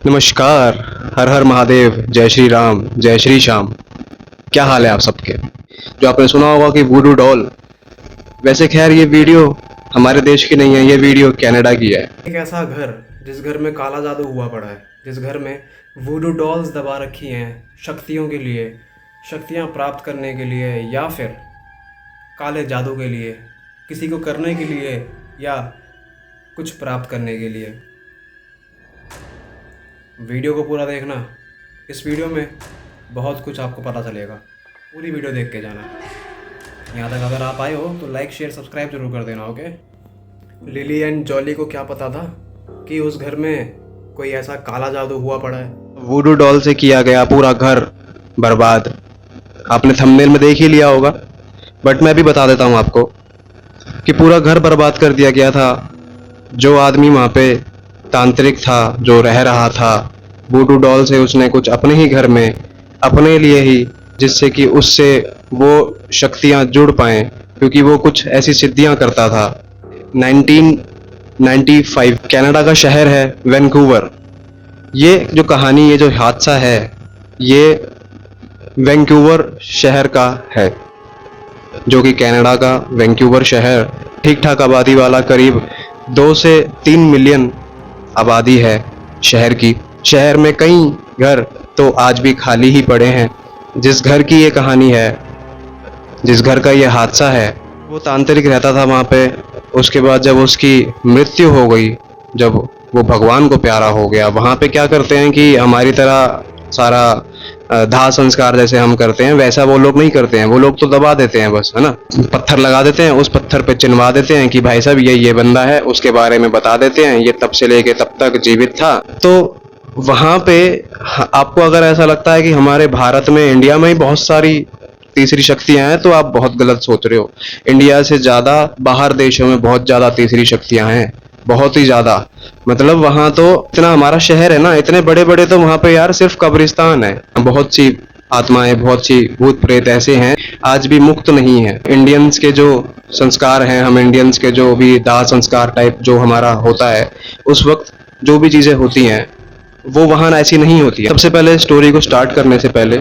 नमस्कार। हर हर महादेव, जय श्री राम, जय श्री श्याम। क्या हाल है आप सबके? जो आपने सुना होगा कि वुडू डॉल, वैसे खैर ये वीडियो हमारे देश की नहीं है, ये वीडियो कनाडा की है। एक ऐसा घर जिस घर में काला जादू हुआ पड़ा है, जिस घर में वुडू डॉल्स दबा रखी हैं शक्तियों के लिए, शक्तियाँ प्राप्त करने के लिए, या फिर काले जादू के लिए, किसी को करने के लिए या कुछ प्राप्त करने के लिए। वीडियो को पूरा देखना। इस वीडियो में बहुत कुछ आपको पता चलेगा। पूरी वीडियो देख के जाना। यहाँ तक अगर आप आए हो तो लाइक शेयर सब्सक्राइब जरूर कर देना। ओके। लिली एंड जॉली को क्या पता था कि उस घर में कोई ऐसा काला जादू हुआ पड़ा है। वुडू डॉल से किया गया पूरा घर बर्बाद। आपने थंबनेल में देख ही लिया होगा, बट मैं भी बता देता हूँ आपको कि पूरा घर बर्बाद कर दिया गया था। जो आदमी वहाँ पे तांत्रिक था, जो रह रहा था वुडू डॉल से, उसने कुछ अपने ही घर में अपने लिए ही, जिससे कि उससे वो शक्तियाँ जुड़ पाएं, क्योंकि वो कुछ ऐसी सिद्धियाँ करता था। 1995 कनाडा का शहर है वैंकूवर। ये जो कहानी, ये जो हादसा है, ये वैंकूवर शहर का है, जो कि कनाडा का वैंकूवर शहर ठीक ठाक आबादी वाला, करीब 2 से 3 मिलियन आबादी है शहर की। शहर में कई घर तो आज भी खाली ही पड़े हैं। जिस घर की ये कहानी है, जिस घर का ये हादसा है, वो तांत्रिक रहता था वहाँ पे। उसके बाद जब उसकी मृत्यु हो गई, जब वो भगवान को प्यारा हो गया, वहाँ पे क्या करते हैं कि हमारी तरह सारा दाह संस्कार जैसे हम करते हैं वैसा वो लोग नहीं करते हैं। वो लोग तो दबा देते हैं बस, है ना। पत्थर लगा देते हैं, उस पत्थर पे चिन्हवा देते हैं कि भाई साहब ये बंदा है, उसके बारे में बता देते हैं ये तब से लेके तब तक जीवित था। तो वहाँ पे आपको अगर ऐसा लगता है कि हमारे भारत में, इंडिया में ही बहुत सारी तीसरी शक्तियां हैं, तो आप बहुत गलत सोच रहे हो। इंडिया से ज्यादा बाहर देशों में बहुत ज्यादा तीसरी शक्तियां हैं, बहुत ही ज्यादा। मतलब वहां तो इतना हमारा शहर है ना, इतने बड़े बड़े, तो वहां पे यार सिर्फ कब्रिस्तान है। बहुत सी आत्माएं, बहुत सी भूत प्रेत ऐसे हैं आज भी मुक्त नहीं है। इंडियंस के जो संस्कार हैं, हम इंडियंस के जो भी दाह संस्कार टाइप जो हमारा होता है, उस वक्त जो भी चीजें होती हैं वो वहां ऐसी नहीं होती है। सबसे पहले स्टोरी को स्टार्ट करने से पहले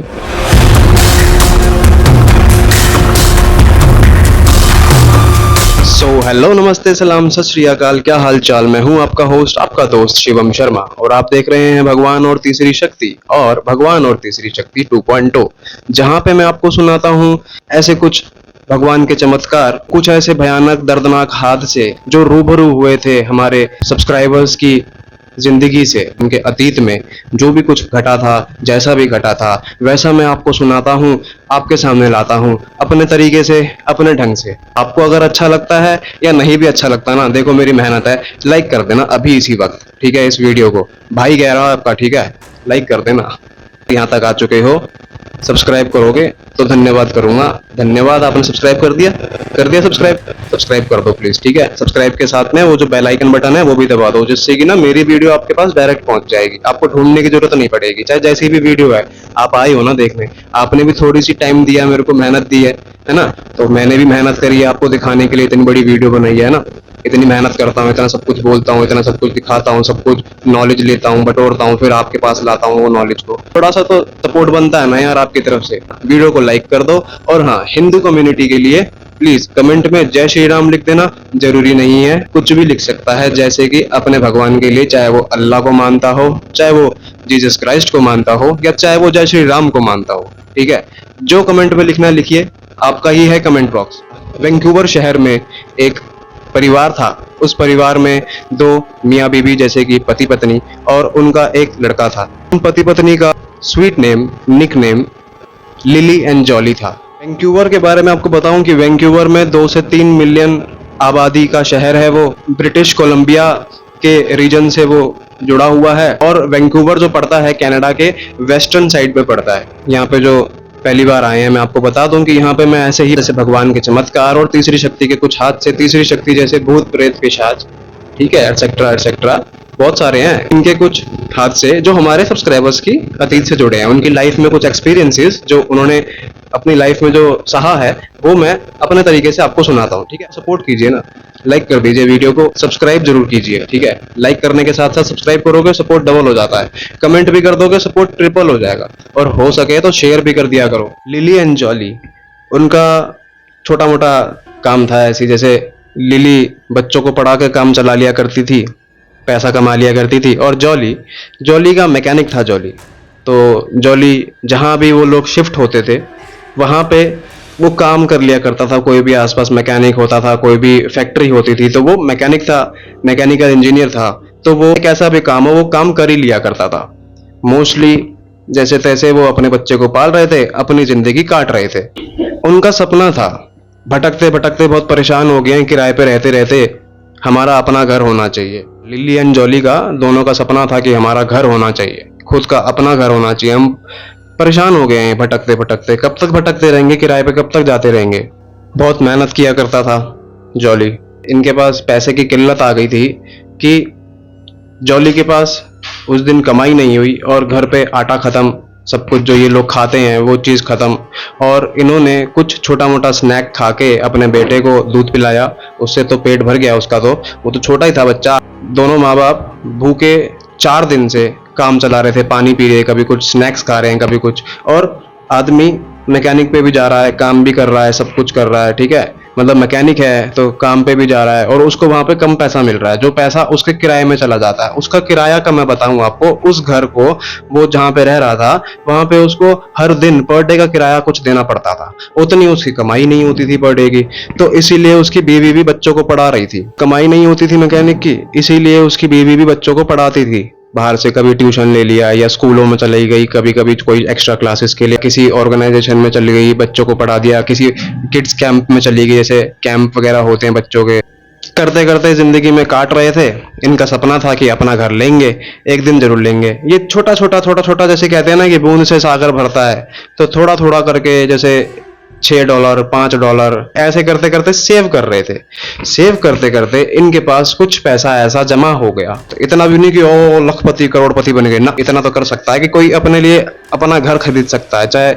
हेलो, नमस्ते, सलाम, सत श्री अकाल। क्या हाल चाल? मैं हूं आपका होस्ट, आपका दोस्त शिवम शर्मा, और आप देख रहे हैं भगवान और तीसरी शक्ति, और भगवान और तीसरी शक्ति 2.0, जहां पे मैं आपको सुनाता हूं ऐसे कुछ भगवान के चमत्कार, कुछ ऐसे भयानक दर्दनाक हादसे जो रूबरू हुए थे हमारे सब्सक्राइबर्स की जिंदगी से, उनके अतीत में जो भी कुछ घटा था, जैसा भी घटा था, वैसा मैं आपको सुनाता हूँ, आपके सामने लाता हूँ, अपने तरीके से, अपने ढंग से। आपको अगर अच्छा लगता है या नहीं भी अच्छा लगता ना, देखो मेरी मेहनत है, लाइक कर देना अभी इसी वक्त, ठीक है। इस वीडियो को भाई कह रहा हूँ आपका, ठीक है, लाइक कर देना। यहाँ तक आ चुके हो, सब्सक्राइब करोगे तो धन्यवाद करूंगा। धन्यवाद, आपने सब्सक्राइब कर दिया? कर दिया सब्सक्राइब? सब्सक्राइब कर दो प्लीज, ठीक है। सब्सक्राइब के साथ में वो जो बेल आइकन बटन है वो भी दबा दो, जिससे कि ना मेरी वीडियो आपके पास डायरेक्ट पहुंच जाएगी, आपको ढूंढने की जरूरत नहीं पड़ेगी। चाहे जैसी भी वीडियो है, आप आए हो ना देखने, आपने भी थोड़ी सी टाइम दिया मेरे को, मेहनत दी है ना, तो मैंने भी मेहनत करी है आपको दिखाने के लिए, इतनी बड़ी वीडियो बनाई है ना। इतनी मेहनत करता हूँ, इतना सब कुछ बोलता हूँ, इतना सब कुछ दिखाता हूँ, सब कुछ नॉलेज लेता हूँ, बटोरता हूँ, फिर आपके पास लाता हूँ वो नॉलेज को। थोड़ा सा तो सपोर्ट बनता है ना यार आपकी तरफ से। वीडियो को लाइक कर दो, और हाँ, हिंदू कम्युनिटी के लिए प्लीज कमेंट में जय श्री राम लिख देना। जरूरी नहीं है, कुछ भी लिख सकता है, जैसे कि अपने भगवान के लिए, चाहे वो अल्लाह को मानता हो, चाहे वो जीसस क्राइस्ट को मानता हो, या चाहे वो जय श्री राम को मानता हो, ठीक है। जो कमेंट में लिखना लिखिए, आपका ही है कमेंट बॉक्स। वैंकूवर शहर में एक परिवार था। उस परिवार में 2 मियाँ बीवी, जैसे कि पति पत्नी, और उनका एक लड़का था। उन पति पत्नी का sweet name, nickname Lily and Jolly था। वैंकूवर के बारे में आपको बताऊं कि वैंकूवर में 2 से 3 मिलियन आबादी का शहर है। वो ब्रिटिश कोलंबिया के रीजन से वो जुड़ा हुआ है, और वैंकूवर जो पड़ता है कनाडा के वेस्टर्न साइड पे पड़ता है। यहाँ पे जो पहली बार आए हैं, मैं आपको बता दूं कि यहाँ पे मैं ऐसे ही, जैसे भगवान के चमत्कार और तीसरी शक्ति के कुछ हादसे, तीसरी शक्ति जैसे भूत प्रेत पिशाच, ठीक है, एटसेट्रा एटसेट्रा, बहुत सारे हैं। इनके कुछ हादसे जो हमारे सब्सक्राइबर्स की अतीत से जुड़े हैं, उनकी लाइफ में कुछ एक्सपीरियंसेस जो उन्होंने अपनी लाइफ में जो सहा है, वो मैं अपने तरीके से आपको सुनाता हूँ, ठीक है। सपोर्ट कीजिए ना, लाइक कर दीजिए वीडियो को, सब्सक्राइब जरूर कीजिए, ठीक है। लाइक करने के साथ साथ सब्सक्राइब करोगे सपोर्ट डबल हो जाता है, कमेंट भी कर दोगे सपोर्ट ट्रिपल हो जाएगा, और हो सके तो शेयर भी कर दिया करो। लिली एंड जॉली, उनका छोटा मोटा काम था ऐसी, जैसे लिली बच्चों को पढ़ा के काम चला लिया करती थी, पैसा कमा लिया करती थी, और जॉली, जॉली का मैकेनिक था जॉली। तो जॉली जहाँ भी वो लोग शिफ्ट होते थे वहाँ पे वो काम कर लिया करता था। कोई भी आसपास मैकेनिक होता था, कोई भी फैक्ट्री होती थी तो वो मैकेनिक था, मैकेनिकल इंजीनियर था, तो वो कैसा भी काम हो वो काम कर ही लिया करता था। मोस्टली जैसे तैसे वो अपने बच्चे को पाल रहे थे, अपनी जिंदगी काट रहे थे। उनका सपना था, भटकते भटकते बहुत परेशान हो गए हैं किराए पे रहते रहते, हमारा अपना घर होना चाहिए। लिली एंड जॉली का दोनों का सपना था कि हमारा घर होना चाहिए, खुद का अपना घर होना चाहिए। हम परेशान हो गए हैं भटकते भटकते, कब तक भटकते रहेंगे, किराए पे कब तक जाते रहेंगे। बहुत मेहनत किया करता था जॉली। इनके पास पैसे की किल्लत आ गई थी कि जॉली के पास उस दिन कमाई नहीं हुई और घर पे आटा खत्म, सब कुछ जो ये लोग खाते हैं वो चीज़ खत्म, और इन्होंने कुछ छोटा मोटा स्नैक खा के अपने बेटे को दूध पिलाया, उससे तो पेट भर गया उसका, तो वो तो छोटा ही था बच्चा। दोनों माँ बाप भूखे 4 दिन से काम चला रहे थे, पानी पी रहे, कभी कुछ स्नैक्स खा रहे हैं, कभी कुछ, और आदमी मैकेनिक पे भी जा रहा है, काम भी कर रहा है, सब कुछ कर रहा है, ठीक है, मतलब मैकेनिक है तो काम पे भी जा रहा है, और उसको वहां पे कम पैसा मिल रहा है, जो पैसा उसके किराए में चला जाता है। उसका किराया का मैं बताऊं आपको, उस घर को, वो जहां पे रह रहा था वहां पे उसको हर दिन पर डे का किराया कुछ देना पड़ता था, उतनी उसकी कमाई नहीं होती थी पर डे की, तो इसीलिए उसकी बीवी भी बच्चों को पढ़ा रही थी। कमाई नहीं होती थी मैकेनिक की, इसीलिए उसकी बीवी भी बच्चों को पढ़ाती थी। बाहर से कभी ट्यूशन ले लिया या स्कूलों में चली गई, कभी कभी कोई एक्स्ट्रा क्लासेस के लिए किसी ऑर्गेनाइजेशन में चली गई, बच्चों को पढ़ा दिया, किसी किड्स कैंप में चली गई, जैसे कैंप वगैरह होते हैं बच्चों के। करते करते जिंदगी में काट रहे थे। इनका सपना था कि अपना घर लेंगे, एक दिन जरूर लेंगे। ये छोटा छोटा जैसे कहते हैं ना कि बूंद से सागर भरता है, तो थोड़ा थोड़ा करके जैसे $6 $5 ऐसे करते करते सेव कर रहे थे। सेव करते करते इनके पास कुछ पैसा ऐसा जमा हो गया, तो इतना भी नहीं कि ओ लखपति करोड़पति बन गए ना, इतना तो कर सकता है कि कोई अपने लिए अपना घर खरीद सकता है, चाहे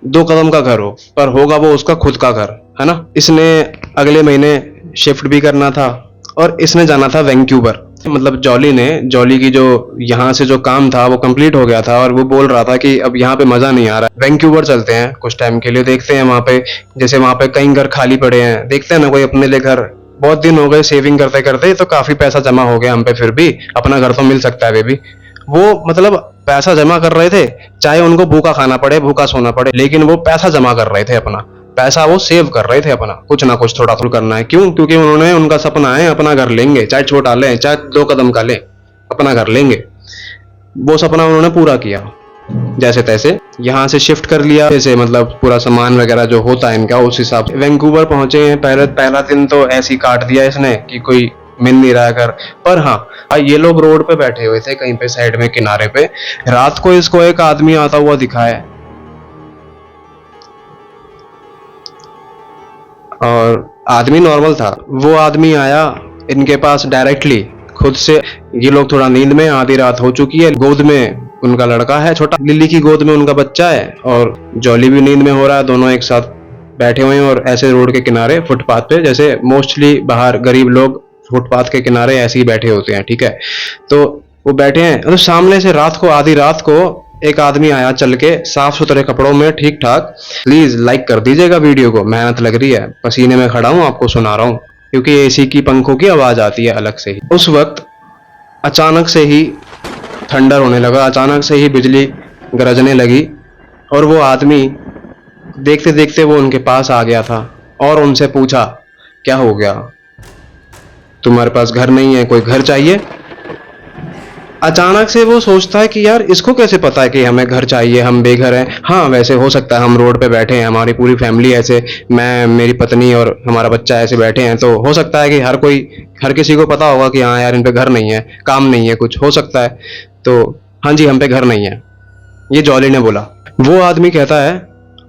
2 कदम का घर हो, पर होगा वो उसका खुद का घर, है ना। इसने अगले महीने शिफ्ट भी करना था और इसने जाना था वैंकूवर। मतलब जॉली की जो यहाँ से जो काम था वो कंप्लीट हो गया था, और वो बोल रहा था कि अब यहाँ पे मजा नहीं आ रहा है, वैंकूवर चलते हैं कुछ टाइम के लिए, देखते हैं वहाँ पे, जैसे वहाँ पे कई घर खाली पड़े हैं, देखते हैं ना कोई अपने लिए घर। बहुत दिन हो गए सेविंग करते करते, तो काफी पैसा जमा हो गया हम पे, फिर भी अपना घर तो मिल सकता है बेबी। वो मतलब पैसा जमा कर रहे थे, चाहे उनको भूखा खाना पड़े, भूखा सोना पड़े, लेकिन वो पैसा जमा कर रहे थे, अपना पैसा वो सेव कर रहे थे, अपना कुछ ना कुछ थोड़ा थोड़ा करना है। क्यों? क्योंकि उन्होंने, उनका सपना है अपना घर लेंगे, चाहे छोटा लें, चाहे 2 कदम का लें, अपना घर लेंगे। वो सपना उन्होंने पूरा किया जैसे तैसे, यहाँ से शिफ्ट कर लिया, जैसे मतलब पूरा सामान वगैरह जो होता है इनका उस हिसाब से। वैंकूवर पहुंचे हैं, पहला दिन तो ऐसे ही काट दिया इसने कि कोई मिल नहीं रहा घर पर। हाँ, ये लोग रोड पे बैठे हुए थे कहीं पे साइड में किनारे पे, रात को इसको एक आदमी आता हुआ दिखा है, और आदमी नॉर्मल था। वो आदमी आया इनके पास डायरेक्टली खुद से। ये लोग थोड़ा नींद में, आधी रात हो चुकी है, गोद में उनका लड़का है छोटा, लिली की गोद में उनका बच्चा है, और जॉली भी नींद में हो रहा है, दोनों एक साथ बैठे हुए हैं। और ऐसे रोड के किनारे फुटपाथ पे, जैसे मोस्टली बाहर गरीब लोग फुटपाथ के किनारे ऐसे ही बैठे होते हैं, ठीक है। तो वो बैठे हैं, तो सामने से रात को, आधी रात को एक आदमी आया चल के, साफ सुथरे कपड़ों में, ठीक ठाक। प्लीज लाइक कर दीजिएगा वीडियो को, मेहनत लग रही है, पसीने में खड़ा हूं, आपको सुना रहा हूं, क्योंकि एसी की पंखों की आवाज आती है अलग से ही। उस वक्त अचानक से ही थंडर होने लगा, अचानक से ही बिजली गरजने लगी, और वो आदमी देखते देखते वो उनके पास आ गया था और उनसे पूछा, क्या हो गया, तुम्हारे पास घर नहीं है, कोई घर चाहिए? अचानक से वो सोचता है कि यार इसको कैसे पता है कि हमें घर चाहिए, हम बेघर हैं। हाँ, वैसे हो सकता है, हम रोड पे बैठे हैं, हमारी पूरी फैमिली ऐसे, मैं, मेरी पत्नी और हमारा बच्चा ऐसे बैठे हैं, तो हो सकता है कि हर किसी को पता होगा कि हाँ यार इन पे घर नहीं है, काम नहीं है, कुछ हो सकता है। तो हाँ जी, हम पे घर नहीं है, ये जॉली ने बोला। वो आदमी कहता है,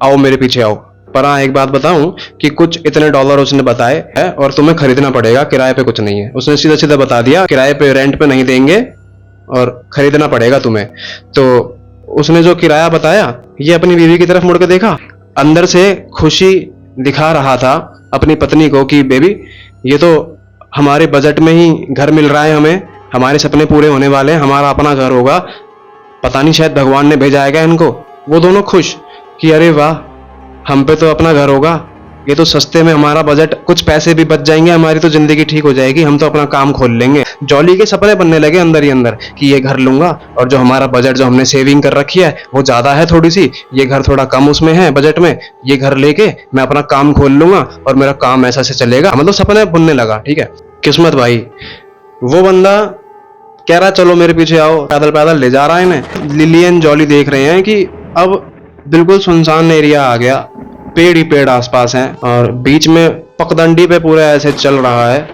आओ मेरे पीछे आओ, पर हाँ एक बात बताऊं कि कुछ इतने डॉलर उसने बताए है और तुम्हें खरीदना पड़ेगा, किराए पे कुछ नहीं है। उसने सीधा सीधा बता दिया, किराए पे, रेंट पे नहीं देंगे और खरीदना पड़ेगा तुम्हें। तो उसने जो किराया बताया, ये अपनी बीवी की तरफ मुड़ के देखा, अंदर से खुशी दिखा रहा था अपनी पत्नी को कि बेबी ये तो हमारे बजट में ही घर मिल रहा है हमें, हमारे सपने पूरे होने वाले हैं, हमारा अपना घर होगा, पता नहीं शायद भगवान ने भेजा आएगा इनको। वो दोनों खुश कि अरे वाह, हम पे तो अपना घर होगा, ये तो सस्ते में हमारा बजट, कुछ पैसे भी बच जाएंगे, हमारी तो जिंदगी ठीक हो जाएगी, हम तो अपना काम खोल लेंगे। जॉली के सपने बनने लगे अंदर ही अंदर कि ये घर लूंगा, और जो हमारा बजट जो हमने सेविंग कर रखी है वो ज्यादा है थोड़ी सी, ये घर थोड़ा कम उसमें है बजट में, ये घर लेके मैं अपना काम खोल लूंगा और मेरा काम ऐसा से चलेगा। मतलब सपने बुनने लगा। ठीक है, किस्मत भाई। वो बंदा कह रहा चलो मेरे पीछे आओ, पैदल पैदल ले जा रहा है इन्हें। लिली एंड जॉली देख रहे हैं कि अब बिल्कुल सुनसान एरिया आ गया, पेड़ ही पेड़ आसपास हैं, और बीच में पगडंडी पे पूरा ऐसे चल रहा है।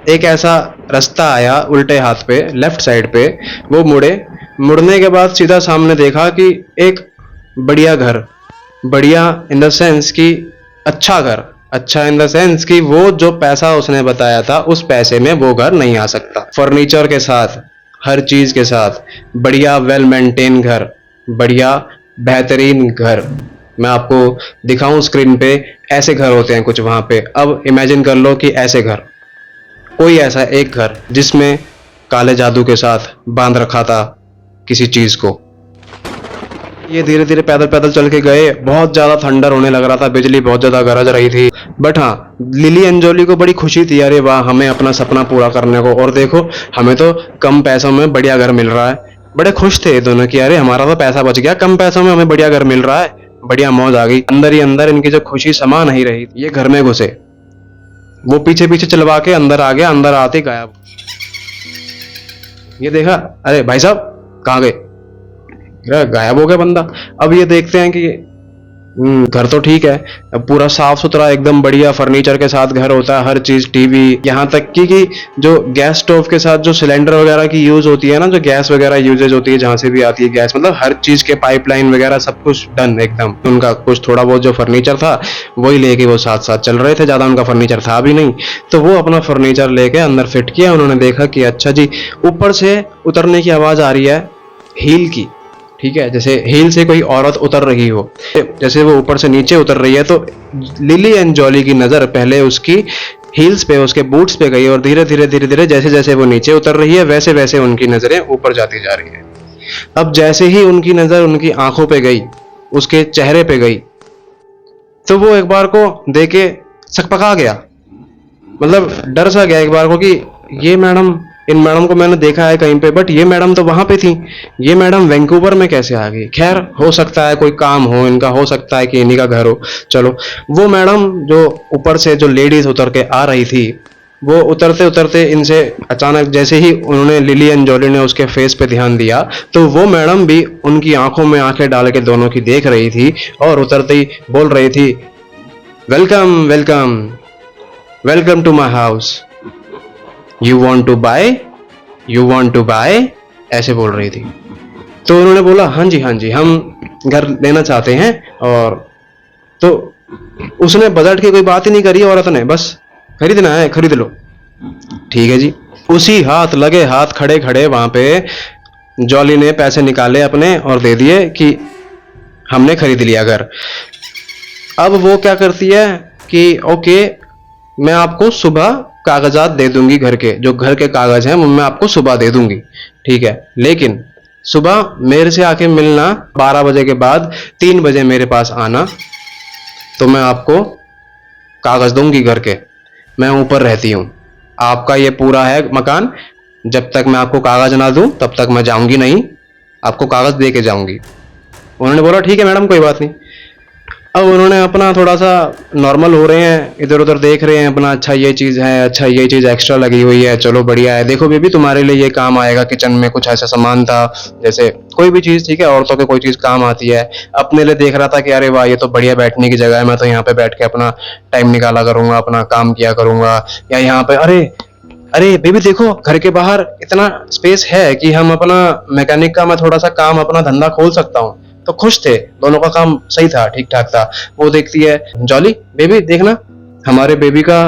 एक ऐसा रास्ता आया उल्टे हाथ पे, लेफ्ट साइड पे। वो मुड़ने के बाद सीधा सामने देखा कि एक बढ़िया घर, बढ़िया इन द सेंस कि अच्छा घर, अच्छा इन द सेंस कि वो जो पैसा उसने बताया था उस पैसे में वो घर नहीं आ सकता। फर्नीचर के साथ, हर चीज के साथ, बढ़िया वेल मेंटेन घर, बढ़िया बेहतरीन घर। मैं आपको दिखाऊं स्क्रीन पे, ऐसे घर होते हैं कुछ वहां पे। अब इमेजिन कर लो कि ऐसे घर, कोई ऐसा एक घर जिसमें काले जादू के साथ बांध रखा था किसी चीज को। ये धीरे धीरे पैदल पैदल चल के गए। बहुत ज्यादा थंडर होने लग रहा था, बिजली बहुत ज्यादा गरज रही थी। बट हाँ, लिली एंड जॉली को बड़ी खुशी थी, अरे वाह, हमें अपना सपना पूरा करने को, और देखो हमें तो कम पैसों में बढ़िया घर मिल रहा है। बड़े खुश थे ये दोनों कि अरे हमारा तो पैसा बच गया, कम पैसों में हमें बढ़िया घर मिल रहा है, बढ़िया मौज आ गई। अंदर ही अंदर इनकी जो खुशी समा नहीं रही। ये घर में घुसे, वो पीछे पीछे चलवा के अंदर आ गया, अंदर आते गायब। ये देखा, अरे भाई साहब कहाँ गए, गायब हो गया बंदा। अब ये देखते हैं कि घर तो ठीक है, अब पूरा साफ सुथरा एकदम बढ़िया फर्नीचर के साथ घर होता है, हर चीज, टीवी, यहाँ तक कि जो गैस स्टोव के साथ जो सिलेंडर वगैरह की यूज होती है ना, जो गैस वगैरह यूजेज होती है जहां से भी आती है गैस, मतलब हर चीज के पाइपलाइन वगैरह सब कुछ डन एकदम। उनका कुछ थोड़ा बहुत जो फर्नीचर था वही लेके वो साथ साथ चल रहे थे, ज्यादा उनका फर्नीचर था भी नहीं। तो वो अपना फर्नीचर लेके अंदर फिट किया। उन्होंने देखा कि अच्छा जी, ऊपर से उतरने की आवाज आ रही है हील की। ठीक है, जैसे हील से कोई औरत उतर रही हो, जैसे वो ऊपर से नीचे उतर रही है, तो लिली एंड जॉली की नजर पहले उसकी हील्स पे, उसके बूट्स पे गई, और धीरे धीरे जैसे जैसे वो नीचे उतर रही है वैसे वैसे उनकी नजरें ऊपर जाती जा रही है। अब जैसे ही उनकी नजर उनकी आंखों पे गई, उसके चेहरे पे गई, तो वो एक बार को देके सकपका गया, मतलब डर सा गया एक बार को कि ये मैडम, इन मैडम को मैंने देखा है कहीं पे, बट ये मैडम तो वहां पे थी, ये मैडम वैंकूवर में कैसे आ गई। खैर, हो सकता है कोई काम हो इनका, हो सकता है कि इन्हीं का घर हो। चलो, वो मैडम जो ऊपर से जो लेडीज उतर के आ रही थी, वो उतरते उतरते इनसे अचानक जैसे ही उन्होंने, लिली एंड जॉली ने उसके फेस पे ध्यान दिया, तो वो मैडम भी उनकी आंखों में आंखें डाल के दोनों की देख रही थी, और उतरते ही बोल रही थी, welcome welcome welcome to my house, you want to buy, you want to buy, ऐसे बोल रही थी। तो उन्होंने बोला हाँ जी हम घर लेना चाहते हैं। और तो उसने बजट की कोई बात ही नहीं करी औरत ने, बस खरीदना है खरीद लो। ठीक है जी। उसी हाथ लगे हाथ खड़े खड़े वहां पे जॉली ने पैसे निकाले अपने और दे दिए कि हमने खरीद लिया घर। अब वो क्या करती है कि ओके, मैं आपको सुबह कागजात दे दूंगी, घर के जो घर के कागज हैं वो मैं आपको सुबह दे दूंगी। ठीक है, लेकिन सुबह मेरे से आके मिलना 12 बजे के बाद, 3 बजे मेरे पास आना, तो मैं आपको कागज दूंगी घर के। मैं ऊपर रहती हूँ, आपका ये पूरा है मकान, जब तक मैं आपको कागज ना दूं तब तक मैं जाऊंगी नहीं, आपको कागज दे के जाऊंगी। उन्होंने बोला ठीक है मैडम, कोई बात नहीं। अब उन्होंने अपना थोड़ा सा नॉर्मल हो रहे हैं, इधर उधर देख रहे हैं अपना, अच्छा ये चीज़ है, अच्छा ये चीज़ एक्स्ट्रा लगी हुई है, चलो बढ़िया है, देखो बेबी तुम्हारे लिए ये काम आएगा, किचन में कुछ ऐसा सामान था, जैसे कोई भी चीज़, ठीक है, औरतों के कोई चीज़ काम आती है। अपने लिए देख रहा था कि अरे वाह, ये तो बढ़िया बैठने की जगह है, मैं तो यहाँ पे बैठ के अपना टाइम निकाला करूंगा, अपना काम किया करूंगा। या यहाँ पे अरे अरे बेबी देखो, घर के बाहर इतना स्पेस है कि हम अपना मैकेनिक का, मैं थोड़ा सा काम, अपना धंधा खोल सकता हूँ। तो खुश थे, दोनों का काम सही था, ठीक ठाक था। वो देखती है, जॉली बेबी देखना, हमारे बेबी का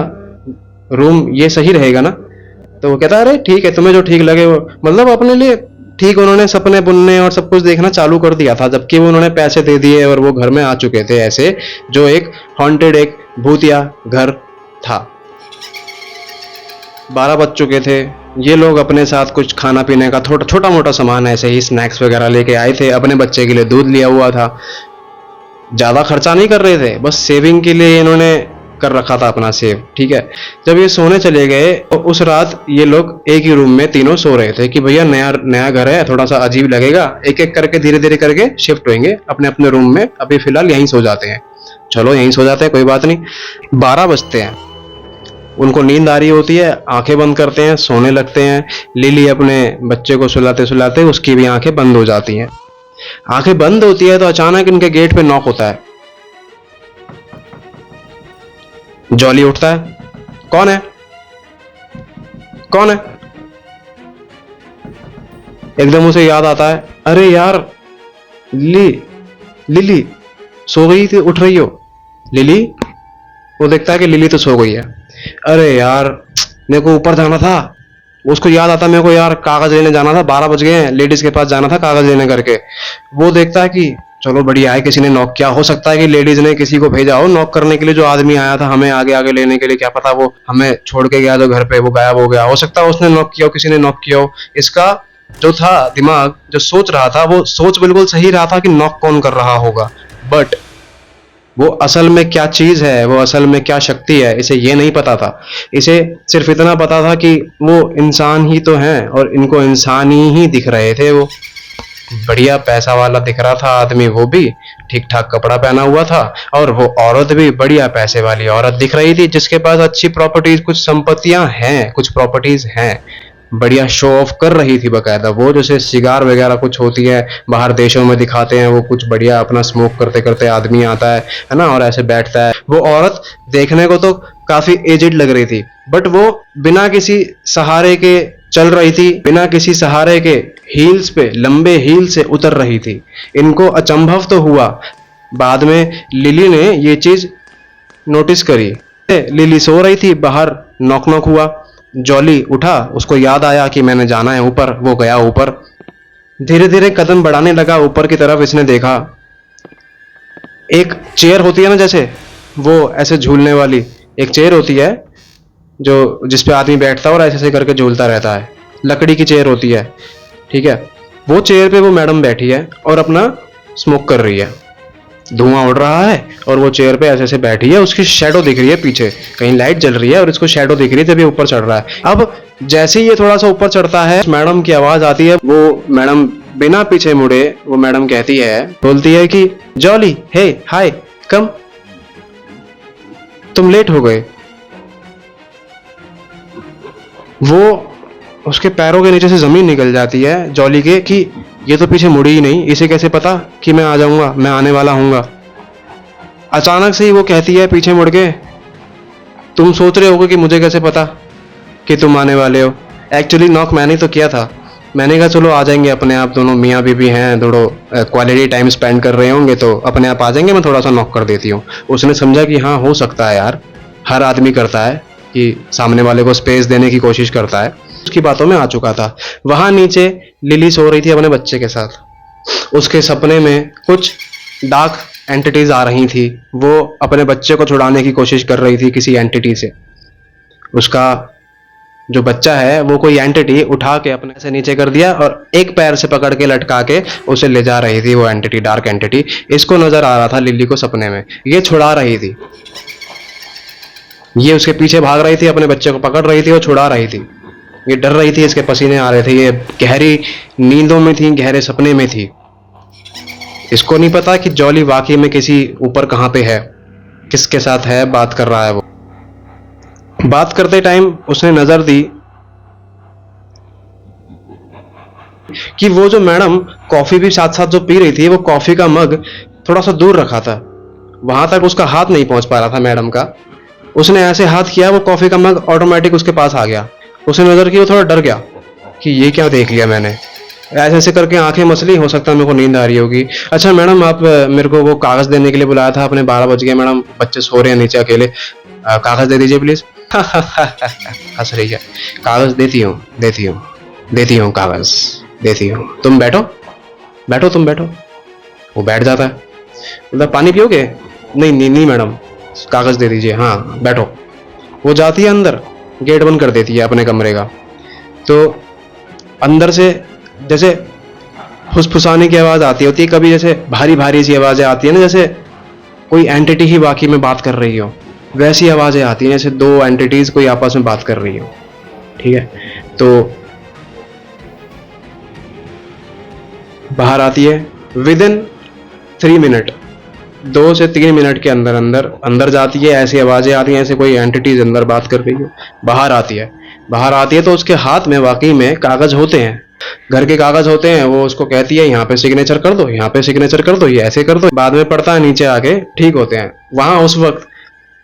रूम ये सही रहेगा ना। तो वो कहता है अरे ठीक है, तुम्हें जो ठीक लगे वो, मतलब अपने लिए ठीक उन्होंने सपने बुनने और सब कुछ देखना चालू कर दिया था, जबकि वो उन्होंने पैसे दे दिए और वो घर में आ चुके थे ऐसे, जो एक हॉन्टेड, एक भूतिया घर था। 12 बज चुके थे। ये लोग अपने साथ कुछ खाना पीने का छोटा मोटा सामान ऐसे ही स्नैक्स वगैरह लेके आए थे। अपने बच्चे के लिए दूध लिया हुआ था। ज़्यादा खर्चा नहीं कर रहे थे, बस सेविंग के लिए इन्होंने कर रखा था अपना सेव। ठीक है, जब ये सोने चले गए तो उस रात ये लोग एक ही रूम में तीनों सो रहे थे कि भैया नया नया घर है, थोड़ा सा अजीब लगेगा, एक एक करके धीरे धीरे करके शिफ्ट होंगे अपने अपने रूम में, अभी फिलहाल यहीं सो जाते हैं। चलो यहीं सो जाते हैं, कोई बात नहीं। 12 बजते हैं, उनको नींद आ रही होती है, आंखें बंद करते हैं, सोने लगते हैं। लिली अपने बच्चे को सुलाते सुलाते उसकी भी आंखें बंद हो जाती हैं। आंखें बंद होती है तो अचानक इनके गेट पे नॉक होता है। जॉली उठता है, कौन है, कौन है? एकदम उसे याद आता है, अरे यार लिली सो गई थी, उठ रही हो लिली? वो देखता है कि लिली तो सो गई है। अरे यार मेरे को ऊपर जाना था। उसको याद आता मेरे को यार कागज लेने जाना था, 12 बज गए हैं, लेडीज के पास जाना था कागज लेने करके। वो देखता है कि चलो बढ़िया है, किसी ने नॉक किया, हो सकता है कि लेडीज ने किसी को भेजा हो नॉक करने के लिए। जो आदमी आया था हमें आगे आगे लेने के लिए, क्या पता वो हमें छोड़ के गया जो घर पे, वो गायब हो गया, हो सकता है उसने नॉक किया हो, किसी ने नॉक किया हो। इसका जो था दिमाग, जो सोच रहा था, वो सोच बिल्कुल सही रहा था कि नॉक कौन कर रहा होगा, बट वो असल में क्या चीज है, वो असल में क्या शक्ति है, इसे ये नहीं पता था। इसे सिर्फ इतना पता था कि वो इंसान ही तो हैं और इनको इंसान ही दिख रहे थे। वो बढ़िया पैसा वाला दिख रहा था आदमी, वो भी ठीक ठाक कपड़ा पहना हुआ था, और वो औरत भी बढ़िया पैसे वाली औरत दिख रही थी, जिसके पास अच्छी प्रॉपर्टीज, कुछ संपत्तियां हैं, कुछ प्रॉपर्टीज हैं। बढ़िया शो ऑफ कर रही थी बकायदा। वो जैसे सिगार वगैरह कुछ होती है बाहर देशों में दिखाते हैं, वो कुछ बढ़िया अपना स्मोक करते करते आदमी आता है ना, और ऐसे बैठता है। वो औरत देखने को तो काफी एजेड लग रही थी, बट वो बिना किसी सहारे के चल रही थी, बिना किसी सहारे के हील्स पे, लंबे हील से उतर रही थी। इनको अचंभव तो हुआ, बाद में लिली ने ये चीज नोटिस करी। लिली सो रही थी, बाहर नॉक नॉक हुआ। जॉली उठा, उसको याद आया कि मैंने जाना है ऊपर। वो गया ऊपर, धीरे धीरे कदम बढ़ाने लगा ऊपर की तरफ। इसने देखा एक चेयर होती है ना, जैसे वो ऐसे झूलने वाली एक चेयर होती है जो जिसपे आदमी बैठता है और ऐसे ऐसे करके झूलता रहता है, लकड़ी की चेयर होती है। ठीक है, वो चेयर पे वो मैडम बैठी है और अपना स्मोक कर रही है, धुआं उड़ रहा है और वो चेयर पे ऐसे ऐसे बैठी है। उसकी शैडो दिख रही है पीछे, कहीं लाइट जल रही है और इसको शैडो दिख रही है जब ये ऊपर चढ़ रहा है। अब जैसे ही ये थोड़ा सा ऊपर चढ़ता है, मैडम की आवाज आती है। वो मैडम बिना पीछे मुड़े, वो मैडम कहती है, बोलती है कि जॉली, हे हाय कम, तुम लेट हो गए। वो उसके पैरों के नीचे से जमीन निकल जाती है जॉली के, कि ये तो पीछे मुड़ी ही नहीं, इसे कैसे पता कि मैं आ जाऊंगा, मैं आने वाला हूंगा। अचानक से ही वो कहती है पीछे मुड़ के, तुम सोच रहे होगे कि मुझे कैसे पता कि तुम आने वाले हो। एक्चुअली नॉक मैंने तो किया था। मैंने कहा चलो आ जाएंगे अपने आप, दोनों मियाँ बीबी हैं, दोनों क्वालिटी टाइम स्पेंड कर रहे होंगे तो अपने आप आ जाएंगे, मैं थोड़ा सा नॉक कर देती हूँ। उसने समझा कि हाँ हो सकता है यार, हर आदमी करता है कि सामने वाले को स्पेस देने की कोशिश करता है। उसकी बातों में आ चुका था। वहां नीचे लिली सो रही थी अपने बच्चे के साथ। उसके सपने में कुछ डार्क एंटिटीज आ रही थी। वो अपने बच्चे को छुड़ाने की कोशिश कर रही थी किसी एंटिटी से। उसका जो बच्चा है वो कोई एंटिटी उठा के अपने से नीचे कर दिया और एक पैर से पकड़ के लटका के उसे ले जा रही थी वो एंटिटी, डार्क एंटिटी। इसको नजर आ रहा था लिली को सपने में, ये छुड़ा रही थी, ये उसके पीछे भाग रही थी, अपने बच्चे को पकड़ रही थी और छुड़ा रही थी। ये डर रही थी, इसके पसीने आ रहे थे, ये गहरी नींदों में थी, गहरे सपने में थी। इसको नहीं पता कि जॉली वाकई में किसी ऊपर कहाँ पे है, किसके साथ है, बात कर रहा है। वो बात करते टाइम उसने नजर दी कि वो जो मैडम कॉफी भी साथ साथ जो पी रही थी, वो कॉफी का मग थोड़ा सा दूर रखा था, वहां तक उसका हाथ नहीं पहुंच पा रहा था मैडम का। उसने ऐसे हाथ किया, वो कॉफी का मग ऑटोमेटिक उसके पास आ गया। उसने नजर की, वो थोड़ा डर गया कि ये क्या देख लिया मैंने। ऐसे ऐसे करके आंखें मसली, हो सकता है मेरे को नींद आ रही होगी। अच्छा मैडम, आप मेरे को वो कागज देने के लिए बुलाया था, अपने 12 बज गए मैडम, बच्चे सो रहे हैं नीचे अकेले, कागज दे दीजिए प्लीज। हंस रही है। कागज देती हूँ कागज देती हूँ, तुम बैठो बैठो तुम बैठो। वो बैठ जाता है, मतलब पानी पियोगे? नहीं नहीं नहीं मैडम, कागज दे दीजिए, हाँ बैठो। वो जाती है अंदर, गेट बंद कर देती है अपने कमरे का। तो अंदर से जैसे फुसफुसाने की आवाज़ आती होती है कभी, जैसे भारी भारी सी आवाज़ें आती है ना, जैसे कोई एंटिटी ही बाकी में बात कर रही हो, वैसी आवाज़ें आती हैं जैसे 2 एंटिटीज़ कोई आपस में बात कर रही हो। ठीक है, तो बाहर आती है विद इन 3 मिनट, 2 से 3 मिनट के अंदर अंदर अंदर जाती है। ऐसी आवाज़ें आती हैं ऐसे कोई एंटिटीज अंदर बात कर रही हो। बाहर आती है, बाहर आती है तो उसके हाथ में वाकई में कागज़ होते हैं, घर के कागज़ होते हैं। वो उसको कहती है यहाँ पे सिग्नेचर कर दो, यहाँ पे सिग्नेचर कर दो, ये ऐसे कर दो। बाद में पढ़ता है नीचे आके ठीक होते हैं। वहाँ उस वक्त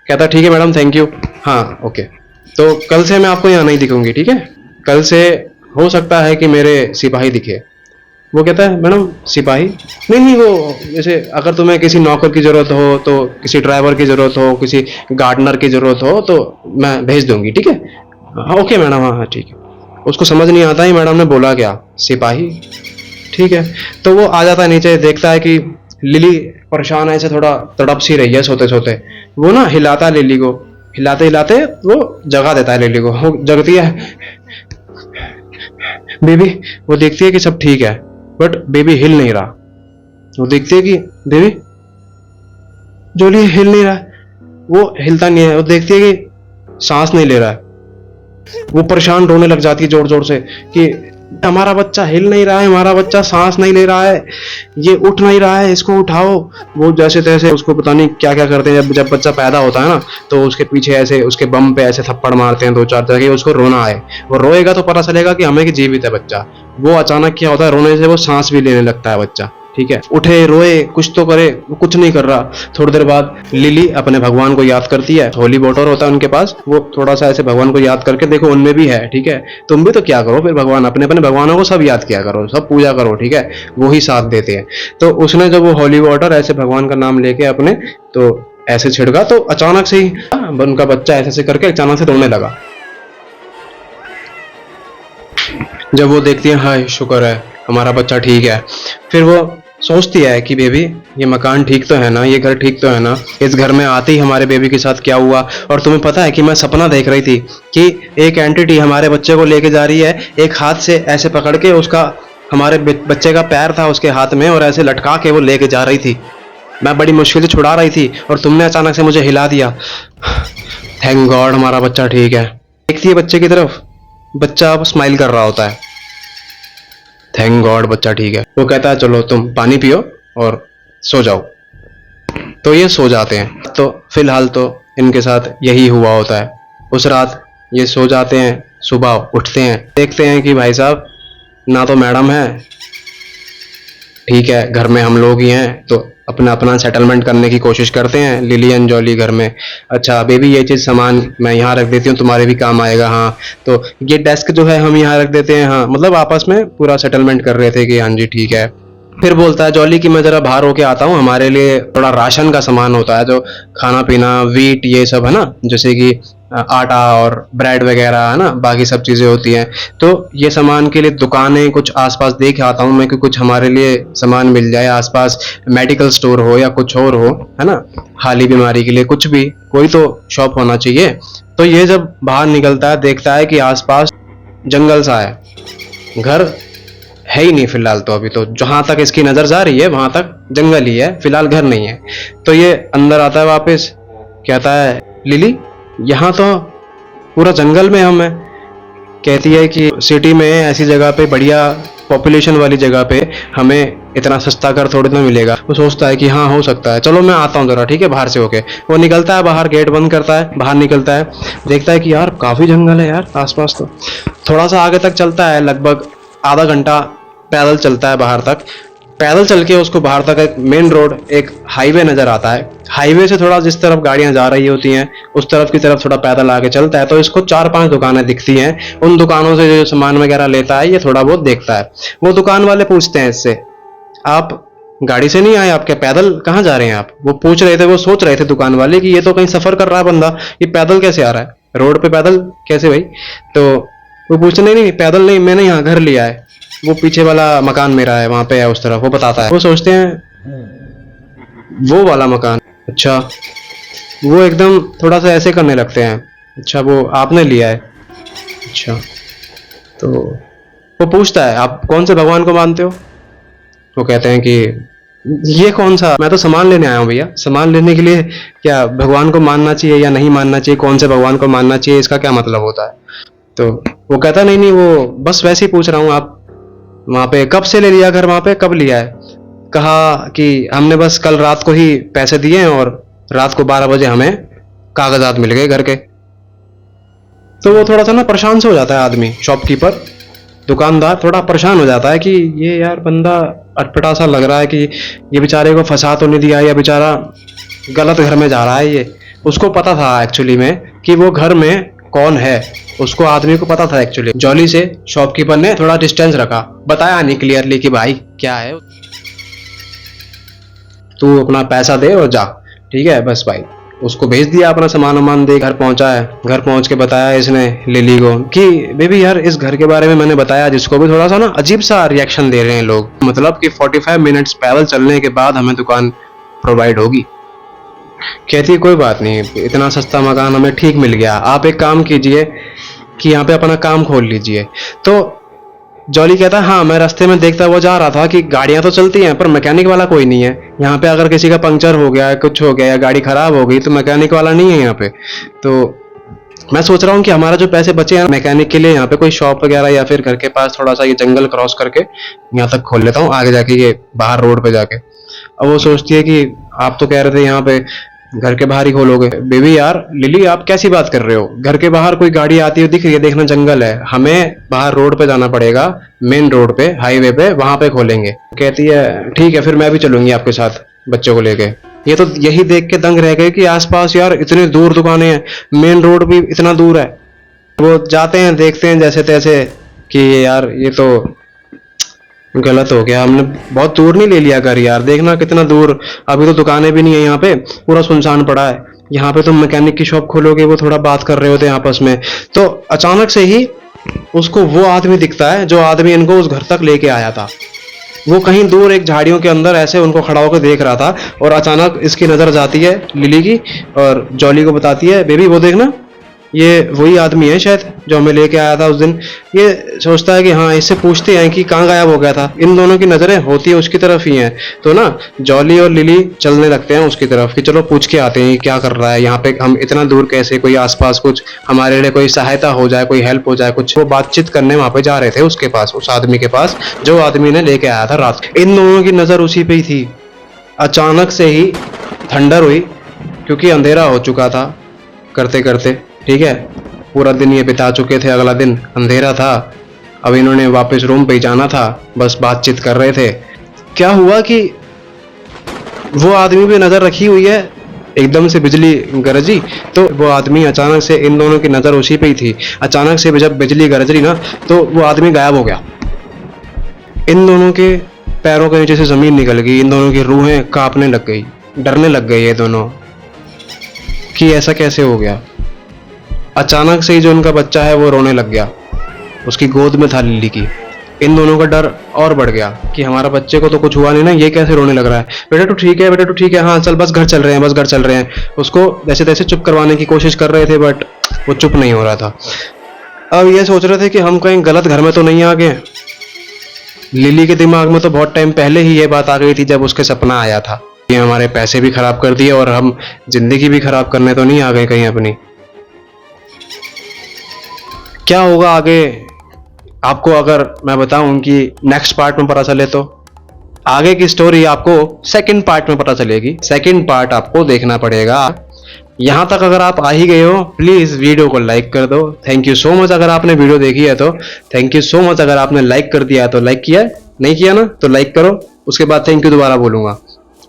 कहता है ठीक है मैडम थैंक यू, हाँ ओके, तो कल से मैं आपको यहाँ नहीं दिखूंगी, ठीक है। कल से हो सकता है कि मेरे सिपाही दिखे। वो कहता है मैडम सिपाही नहीं नहीं, वो जैसे अगर तुम्हें किसी नौकर की ज़रूरत हो, तो किसी ड्राइवर की ज़रूरत हो, किसी गार्डनर की ज़रूरत हो तो मैं भेज दूंगी, ठीक है। हाँ ओके मैडम, हाँ हाँ ठीक है। उसको समझ नहीं आता ही मैडम ने बोला क्या, सिपाही, ठीक है। तो वो आ जाता है नीचे, देखता है कि लिली परेशान है, ऐसे थोड़ा तड़प सी रही है सोते सोते। वो ना हिलाता है लिली को, हिलाते हिलाते वो जगा देता है लिली को। वो जगती है, बेबी। वो देखती है कि सब ठीक है बट बेबी हिल नहीं रहा। वो देखती है कि बेबी जोली हिल नहीं रहा है, वो हिलता नहीं है। वो देखती है कि सांस नहीं ले रहा है। वो परेशान रोने लग जाती है जोर जोर से कि हमारा बच्चा हिल नहीं रहा है, हमारा बच्चा सांस नहीं ले रहा है, ये उठ नहीं रहा है, इसको उठाओ। वो जैसे तैसे उसको पता नहीं क्या क्या करते हैं। जब बच्चा पैदा होता है ना तो उसके पीछे ऐसे उसके बम पे ऐसे थप्पड़ मारते हैं 2-4 जगह, उसको रोना आए। वो रोएगा तो पता चलेगा कि हमें कि जीवित है बच्चा। वो अचानक क्या होता है, रोने से वो सांस भी लेने लगता है बच्चा, ठीक है। उठे रोए कुछ तो करे, वो कुछ नहीं कर रहा। थोड़ी देर बाद लिली अपने भगवान को याद करती है। होली वाटर होता है उनके पास, वो थोड़ा सा ऐसे भगवान को याद करके देखो उनमें भी है, ठीक है। तुम भी तो क्या करो फिर, भगवान अपने अपने भगवानों को सब याद किया करो, सब पूजा करो, ठीक है, वो ही साथ देते हैं। तो उसने जब वो होली वाटर ऐसे भगवान का नाम लेके अपने तो ऐसे छिड़का तो अचानक से ही उनका बच्चा ऐसे ऐसे करके अचानक से रोने लगा। जब वो देखती है हाय शुक्र है हमारा बच्चा ठीक है, फिर वो सोचती है कि बेबी ये मकान ठीक तो है ना, ये घर ठीक तो है ना, इस घर में आते ही हमारे बेबी के साथ क्या हुआ। और तुम्हें पता है कि मैं सपना देख रही थी कि एक एंटिटी हमारे बच्चे को लेके जा रही है, एक हाथ से ऐसे पकड़ के, उसका हमारे बच्चे का पैर था उसके हाथ में और ऐसे लटका के वो लेके जा रही थी। मैं बड़ी मुश्किल से छुड़ा रही थी और तुमने अचानक से मुझे हिला दिया। थैंक गॉड हमारा बच्चा ठीक है। देखती है बच्चे की तरफ, बच्चा अब स्माइल कर रहा होता है। थैंक गॉड बच्चा ठीक है। वो कहता है चलो तुम पानी पियो और सो जाओ। तो ये सो जाते हैं। तो फिलहाल तो इनके साथ यही हुआ होता है। उस रात ये सो जाते हैं, सुबह उठते हैं, देखते हैं कि भाई साहब ना तो मैडम है, ठीक है, घर में हम लोग ही हैं। तो अपना अपना सेटलमेंट करने की कोशिश करते हैं लिली एंड जॉली घर में। अच्छा बेबी ये चीज़ सामान मैं यहाँ रख देती हूँ, तुम्हारे भी काम आएगा, हाँ। तो ये डेस्क जो है हम यहाँ रख देते हैं, हाँ। मतलब आपस में पूरा सेटलमेंट कर रहे थे कि हाँ जी ठीक है। फिर बोलता है जॉली कि मैं ज़रा बाहर होके आता हूँ, हमारे लिए थोड़ा राशन का सामान होता है, जो खाना पीना वीट ये सब है ना, जैसे कि आटा और ब्रेड वगैरह है ना, बाकी सब चीज़ें होती हैं। तो ये सामान के लिए दुकानें कुछ आसपास देख आता हूँ मैं कि कुछ हमारे लिए सामान मिल जाए आसपास, मेडिकल स्टोर हो या कुछ और हो, है ना, हाली बीमारी के लिए कुछ भी, कोई तो शॉप होना चाहिए। तो ये जब बाहर निकलता है देखता है कि आसपास जंगल सा है, घर है ही नहीं फिलहाल। तो अभी तो जहां तक इसकी नजर जा रही है वहां तक जंगल ही है, फिलहाल घर नहीं है। तो ये अंदर आता है वापस, कहता है लिली यहाँ तो पूरा जंगल में हम है। कहती है कि सिटी में ऐसी जगह पे, बढ़िया पॉपुलेशन वाली जगह पे हमें इतना सस्ता घर थोड़ी ना मिलेगा। वो सोचता है कि हाँ हो सकता है, चलो मैं आता हूँ जरा, ठीक है, बाहर से होके। वो निकलता है बाहर, गेट बंद करता है, बाहर निकलता है, देखता है कि यार काफी जंगल है यार आसपास। तो थोड़ा सा आगे तक चलता है, लगभग आधा घंटा पैदल चलता है बाहर तक। पैदल चल के उसको बाहर तक एक मेन रोड, एक हाईवे नजर आता है। हाईवे से थोड़ा जिस तरफ गाड़ियां जा रही होती हैं उस तरफ की तरफ थोड़ा पैदल आगे चलता है तो इसको 4-5 दुकानें दिखती हैं। उन दुकानों से जो सामान वगैरह लेता है ये थोड़ा बहुत देखता है। वो दुकान वाले पूछते हैं इससे, आप गाड़ी से नहीं आए, आप क्या पैदल कहाँ जा रहे हैं आप? वो पूछ रहे थे, वो सोच रहे थे दुकान वाले कि ये तो कहीं सफर कर रहा है बंदा, ये पैदल कैसे आ रहा है, रोड पे पैदल कैसे भाई? तो वो पूछते नहीं नहीं पैदल नहीं, मैंने यहाँ घर लिया है, वो पीछे वाला मकान मेरा है, वहां पे है उस तरफ। वो बताता है। वो सोचते हैं वो वाला मकान, अच्छा। वो एकदम थोड़ा सा ऐसे करने लगते हैं, अच्छा, वो आपने लिया है। अच्छा, तो वो पूछता है आप कौन से भगवान को मानते हो। वो कहते हैं कि ये कौन सा, मैं तो सामान लेने आया हूँ भैया, सामान लेने के लिए क्या भगवान को मानना चाहिए या नहीं मानना चाहिए, कौन से भगवान को मानना चाहिए, इसका क्या मतलब होता है। तो वो कहता नहीं नहीं, वो बस वैसे ही पूछ रहा हूँ, आप वहाँ पे कब से ले लिया घर, वहाँ पे कब लिया है। कहा कि हमने बस कल रात को ही पैसे दिए हैं और रात को 12 बजे हमें कागजात मिल गए घर के। तो वो थोड़ा सा ना परेशान से हो जाता है आदमी, शॉपकीपर, दुकानदार थोड़ा परेशान हो जाता है कि ये यार बंदा अटपटा सा लग रहा है कि ये बेचारे को फंसा तो नहीं दिया या बेचारा गलत घर में जा रहा है। ये उसको पता था एक्चुअली में कि वो घर में कौन है, उसको आदमी को पता था एक्चुअली। जॉली से शॉपकीपर ने थोड़ा डिस्टेंस रखा, बताया नहीं क्लियरली कि भाई क्या है, तू अपना पैसा दे और जा, ठीक है बस भाई। उसको भेज दिया, अपना सामान वामान दे, घर पहुंचा है। घर पहुंच के बताया इसने लिली को कि बेबी यार इस घर के बारे में मैंने बताया, जिसको भी थोड़ा सा ना अजीब सा रिएक्शन दे रहे हैं लोग, मतलब कि 45 मिनट्स पैदल चलने के बाद हमें दुकान प्रोवाइड होगी। कहती है कोई बात नहीं, इतना सस्ता मकान हमें ठीक मिल गया, आप एक काम कीजिए कि यहाँ पे अपना काम खोल लीजिए। तो जॉली कहता है हाँ, मैं रास्ते में देखता हुआ जा रहा था कि गाड़ियां तो चलती हैं पर मैकेनिक वाला कोई नहीं है यहाँ पे। अगर किसी का पंक्चर हो गया, कुछ हो गया या गाड़ी खराब हो गई तो मैकेनिक वाला नहीं है यहाँ पे। तो मैं सोच रहा हूँ कि हमारा जो पैसे बचे हैं मैकेनिक के लिए, यहाँ पे कोई शॉप वगैरह या फिर घर के पास थोड़ा सा ये जंगल क्रॉस करके यहाँ तक खोल लेता हूँ, आगे जाके ये बाहर रोड पे जाके। अब वो सोचती है कि आप तो कह रहे थे यहाँ पे घर के बाहर ही खोलोगे। बेबी यार लिली, आप कैसी बात कर रहे हो, घर के बाहर कोई गाड़ी आती हुई दिख रही है, देखना जंगल है, हमें बाहर रोड पे जाना पड़ेगा, मेन रोड पे, हाईवे पे, वहां पे खोलेंगे। कहती है ठीक है फिर मैं भी चलूंगी आपके साथ बच्चों को लेके। ये तो यही देख के दंग रह गए कि आसपास यार इतनी दूर दुकानें हैं, मेन रोड भी इतना दूर है। वो जाते हैं, देखते हैं जैसे तैसे कि यार ये तो गलत हो गया, हमने बहुत दूर नहीं ले लिया घर यार, देखना कितना दूर, अभी तो दुकानें भी नहीं है यहाँ पे, पूरा सुनसान पड़ा है। यहाँ पे तुम मैकेनिक की शॉप खोलोगे, वो थोड़ा बात कर रहे होते हैं आपस में। तो अचानक से ही उसको वो आदमी दिखता है जो आदमी इनको उस घर तक लेके आया था। वो कहीं दूर एक झाड़ियों के अंदर ऐसे उनको खड़ा होकर देख रहा था और अचानक इसकी नजर जाती है लिली की और जॉली को बताती है बेबी वो देखना, ये वही आदमी है शायद जो हमें लेके आया था उस दिन। ये सोचता है कि हाँ, इससे पूछते हैं कि कहाँ गायब हो गया था। इन दोनों की नजरें होती है उसकी तरफ ही हैं, तो ना जॉली और लिली चलने लगते हैं उसकी तरफ कि चलो पूछ के आते हैं क्या कर रहा है यहाँ पे, हम इतना दूर कैसे, कोई आसपास कुछ हमारे लिए कोई सहायता हो जाए, कोई हेल्प हो जाए कुछ। वो बातचीत करने वहां पे जा रहे थे उसके पास, उस आदमी के पास जो आदमी ने लेके आया था रात। इन दोनों की नजर उसी पे ही थी। अचानक से ही थंडर हुई क्योंकि अंधेरा हो चुका था करते करते, ठीक है, पूरा दिन ये बिता चुके थे, अगला दिन अंधेरा था, अब इन्होंने वापस रूम पे जाना था, बस बातचीत कर रहे थे। क्या हुआ कि वो आदमी भी नजर रखी हुई है, एकदम से बिजली गरजी तो वो आदमी अचानक से, इन दोनों की नजर उसी पे ही थी, अचानक से जब बिजली गरज रही ना तो वो आदमी गायब हो गया। इन दोनों के पैरों के नीचे से जमीन निकल गई, इन दोनों की रूहें कांपने लग गई, डरने लग गए ये दोनों कि ऐसा कैसे हो गया। अचानक से ही जो उनका बच्चा है वो रोने लग गया, उसकी गोद में था लिली की। इन दोनों का डर और बढ़ गया कि हमारा बच्चे को तो कुछ हुआ नहीं ना, ये कैसे रोने लग रहा है। बेटा तू ठीक है, बेटा तू ठीक है, हाँ चल बस घर चल रहे हैं, बस घर चल रहे हैं। उसको जैसे तैसे चुप करवाने की कोशिश कर रहे थे बट वो चुप नहीं हो रहा था। अब ये सोच रहे थे कि हम कहीं गलत घर में तो नहीं आ गए। लिली के दिमाग में तो बहुत टाइम पहले ही ये बात आ गई थी जब उसके सपना आया था, ये हमारे पैसे भी खराब कर दिए और हम जिंदगी भी खराब करने तो नहीं आ गए कहीं अपनी। क्या होगा आगे आपको अगर मैं बताऊं कि नेक्स्ट पार्ट में पता चले, तो आगे की स्टोरी आपको सेकंड पार्ट में पता चलेगी। सेकंड पार्ट आपको देखना पड़ेगा। यहां तक अगर आप आ ही गए हो प्लीज वीडियो को लाइक कर दो। थैंक यू सो मच अगर आपने वीडियो देखी है तो, थैंक यू सो मच अगर आपने लाइक कर दिया है तो, लाइक किया है, नहीं किया ना तो लाइक करो, उसके बाद थैंक यू दोबारा बोलूंगा।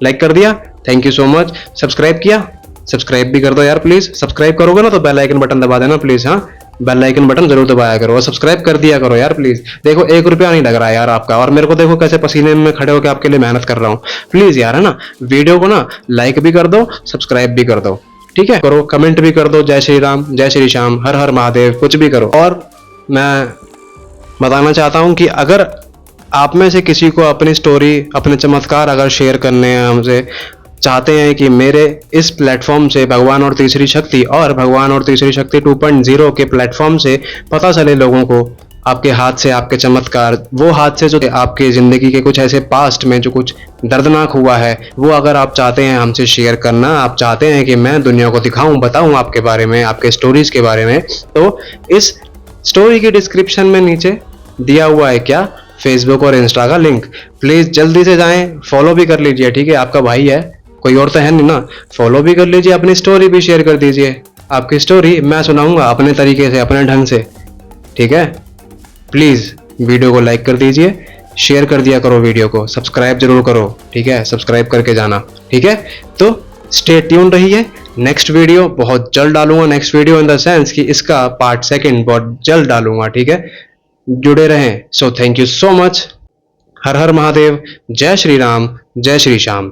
लाइक कर दिया, thank you so much. Subscribe किया, सब्सक्राइब भी कर दो यार प्लीज। सब्सक्राइब करोगे ना तो बेल आइकन बटन दबा देना प्लीज, हाँ बेल आइकन बटन जरूर दबाया करो और सब्सक्राइब कर दिया करो यार प्लीज। देखो 1 रुपया नहीं लग रहा है यार आपका, और मेरे को देखो कैसे पसीने में खड़े होकर आपके लिए मेहनत कर रहा हूँ। प्लीज यार है ना, वीडियो को ना लाइक भी कर दो, सब्सक्राइब भी कर दो, ठीक है, करो, कमेंट भी कर दो, जय श्री राम, जय श्री श्याम, हर हर महादेव, कुछ भी करो। और मैं बताना चाहता हूँ कि अगर आप में से किसी को अपनी स्टोरी, अपने चमत्कार अगर शेयर करने हैं हमसे, चाहते हैं कि मेरे इस प्लेटफॉर्म से भगवान और तीसरी शक्ति और भगवान और तीसरी शक्ति 2.0 के प्लेटफॉर्म से पता चले लोगों को आपके हाथ से आपके चमत्कार, वो हाथ से जो आपके ज़िंदगी के कुछ ऐसे पास्ट में जो कुछ दर्दनाक हुआ है, वो अगर आप चाहते हैं हमसे शेयर करना, आप चाहते हैं कि मैं दुनिया को दिखाऊं, बताऊं आपके बारे में, आपके स्टोरीज के बारे में, तो इस स्टोरी की डिस्क्रिप्शन में नीचे दिया हुआ है क्या, फेसबुक और इंस्टा का लिंक। प्लीज़ जल्दी से जाएं, फॉलो भी कर लीजिए, ठीक है, आपका भाई है, कोई और तो है नहीं ना, फॉलो भी कर लीजिए, अपनी स्टोरी भी शेयर कर दीजिए। आपकी स्टोरी मैं सुनाऊंगा अपने तरीके से, अपने ढंग से, ठीक है। प्लीज़ वीडियो को लाइक कर दीजिए, शेयर कर दिया करो वीडियो को, सब्सक्राइब जरूर करो, ठीक है, सब्सक्राइब करके जाना, ठीक है। तो स्टे ट्यून रहिए, नेक्स्ट वीडियो बहुत जल्द डालूंगा, next video in the sense कि इसका पार्ट सेकंड बहुत जल्द डालूंगा, ठीक है। जुड़े रहें। So thank you so much. हर हर महादेव, जय श्री राम, जय श्री श्याम।